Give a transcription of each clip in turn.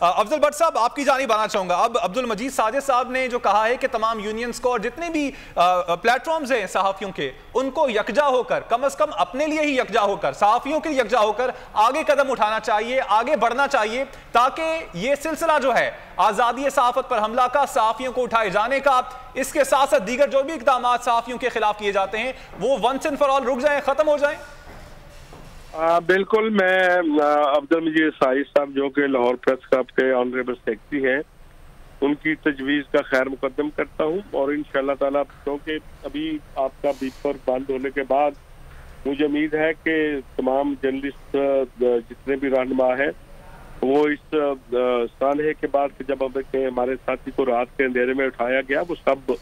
अफजल भट्ट साहब, आपकी जानिब आना चाहूंगा। अब अब्दुल मजीद साजिद साहब ने जो कहा है कि तमाम यूनियंस को और जितने भी प्लेटफॉर्म्स हैं सहाफियों के, उनको यकजा होकर, कम से कम अपने लिए ही यकजा होकर, सहाफियों के लिए यकजा होकर आगे कदम उठाना चाहिए, आगे बढ़ना चाहिए, ताकि ये सिलसिला जो है आज़ादी सहाफत पर हमला का, सहाफियों को उठाए जाने का, इसके साथ साथ दीगर जो भी इक़दाम सहाफियों के खिलाफ किए जाते हैं वो वंस एंड फॉर ऑल रुक जाए, खत्म हो जाए। बिल्कुल, मैं अब्दुल मजीद साजिद साहब जो कि लाहौर प्रेस क्लब के ऑनरेबल सेक्रेटरी हैं, उनकी तजवीज़ का खैर मुकदम करता हूँ। और इंशाअल्लाह ताला, क्योंकि अभी आपका बीपर बंद होने के बाद मुझे उम्मीद है कि तमाम जर्नलिस्ट जितने भी रहनुमा हैं वो इस सानहे के बाद जब हमारे साथी को रात के अंधेरे में उठाया गया, वो सब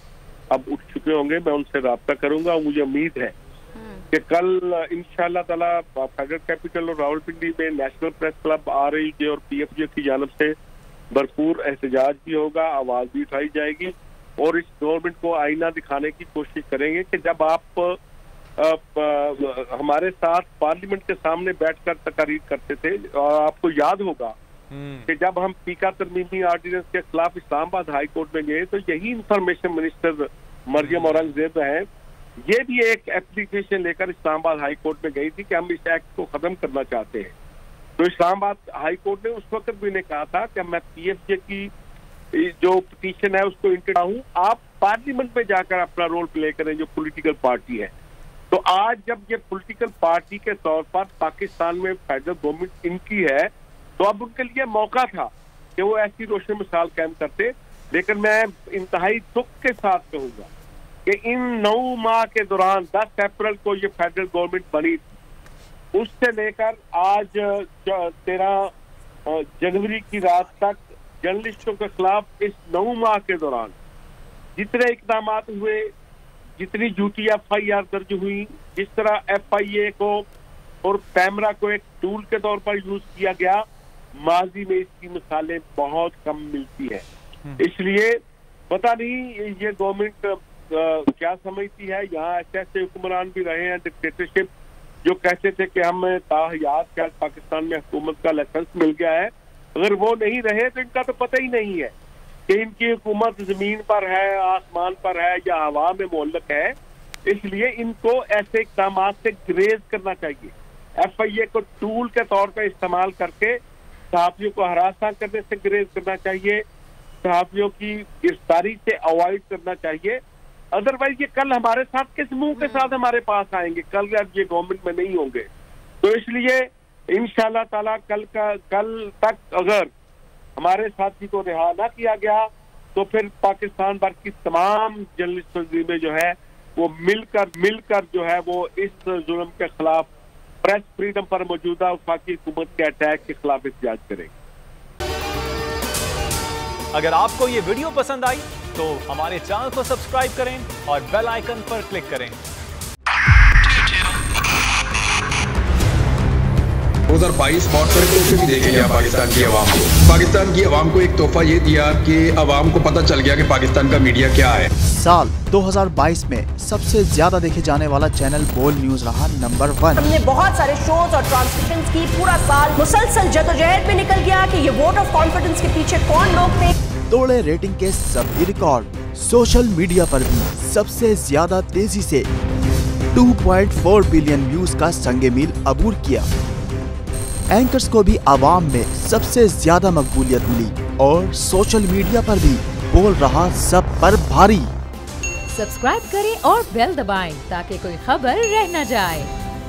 अब उठ चुके होंगे। मैं उनसे रब्ता करूंगा। मुझे उम्मीद है कि कल इंशाअल्लाह ताला फेडरल कैपिटल और रावलपिंडी में नेशनल प्रेस क्लब RLJ और PFJ की जानब से भरपूर एहतजाज भी होगा, आवाज भी उठाई जाएगी और इस गवर्नमेंट को आईना दिखाने की कोशिश करेंगे कि जब आप हमारे साथ पार्लियामेंट के सामने बैठकर तकारीर करते थे, और आपको याद होगा कि जब हम पीका तरमीमी ऑर्डिनेंस के खिलाफ इस्लामाबाद हाई कोर्ट में गए, तो यही इंफॉर्मेशन मिनिस्टर मरियम औरंगजेब है, ये भी एक एप्लीकेशन लेकर इस्लामाबाद हाई कोर्ट में गई थी कि हम इस एक्ट को खत्म करना चाहते हैं। तो इस्लामाबाद हाई कोर्ट ने उस वक्त भी ने कहा था कि मैं PFJ की जो पिटीशन है उसको इंटर हूँ, आप पार्लियामेंट में जाकर अपना रोल प्ले करें जो पॉलिटिकल पार्टी है। तो आज जब ये पॉलिटिकल पार्टी के तौर पर पाकिस्तान में फेडरल गवर्नमेंट इनकी है, तो अब उनके लिए मौका था कि वो ऐसी रोशन मिसाल कायम करते। लेकिन मैं इंतहाई दुख के साथ कहूंगा कि इन 9 माह के दौरान 10 अप्रैल को ये फेडरल गवर्नमेंट बनी थी, उससे लेकर आज 13 जनवरी की रात तक जर्नलिस्टों के खिलाफ इस 9 माह के दौरान जितने इकदाम हुए, जितनी झूठी FIR दर्ज हुई, जिस तरह FIA को और कैमरा को एक टूल के तौर पर यूज किया गया, माजी में इसकी मिसालें बहुत कम मिलती है। इसलिए पता नहीं ये गवर्नमेंट क्या समझती है। यहाँ ऐसे हुक्मरान भी रहे हैं डिक्टेटरशिप जो कहते थे कि हमें ताहयात शायद पाकिस्तान में हुकूमत का लाइसेंस मिल गया है। अगर वो नहीं रहे तो इनका तो पता ही नहीं है कि इनकी हुकूमत जमीन पर है, आसमान पर है या हवा में मोहल्लक है। इसलिए इनको ऐसे इक़दाम से ग्रेज करना चाहिए। FIA को टूल के तौर पर इस्तेमाल करके सहाफियों को हरासा करने से ग्रेज करना चाहिए, सहाफियों की गिरफ्तारी से अवॉइड करना चाहिए। अदरवाइज ये कल हमारे साथ किस मुंह के साथ हमारे पास आएंगे, कल जब ये गवर्नमेंट में नहीं होंगे। तो इसलिए इंशाअल्लाह ताला कल तक अगर हमारे साथी को रिहा ना किया गया तो फिर पाकिस्तान भर की तमाम जर्नलिस्ट में जो है वो मिलकर जो है वो इस जुल्म के खिलाफ, प्रेस फ्रीडम पर मौजूदा वफाकी हुकूमत के अटैक के खिलाफ एहतजाज करेंगे। अगर आपको ये वीडियो पसंद आई तो हमारे चैनल को सब्सक्राइब करें और बेल आइकन पर क्लिक करें। 2022 बहुत सारे तोहफे भी देखे गया पाकिस्तान की आवाम को। पाकिस्तान की आवाम को एक तोहफा ये दिया कि आवाम को पता चल गया कि पाकिस्तान का मीडिया क्या है। साल 2022 में सबसे ज्यादा देखे जाने वाला चैनल बोल न्यूज रहा नंबर 1। हमने बहुत सारे शोज और ट्रांसमिशंस की, पूरा साल मुसलसल जदोजहद में निकल गया कि ये वोट ऑफ कॉन्फिडेंस के पीछे कौन लोग थे। तोड़े रेटिंग के सभी रिकॉर्ड। सोशल मीडिया पर भी सबसे ज्यादा तेजी से 2.4 बिलियन व्यूज का संगे मील अबूर किया। एंकर्स को भी आवाम में सबसे ज्यादा मकबूलियत मिली और सोशल मीडिया पर भी बोल रहा सब पर भारी। सब्सक्राइब करें और बेल दबाएं ताकि कोई खबर रह न जाए।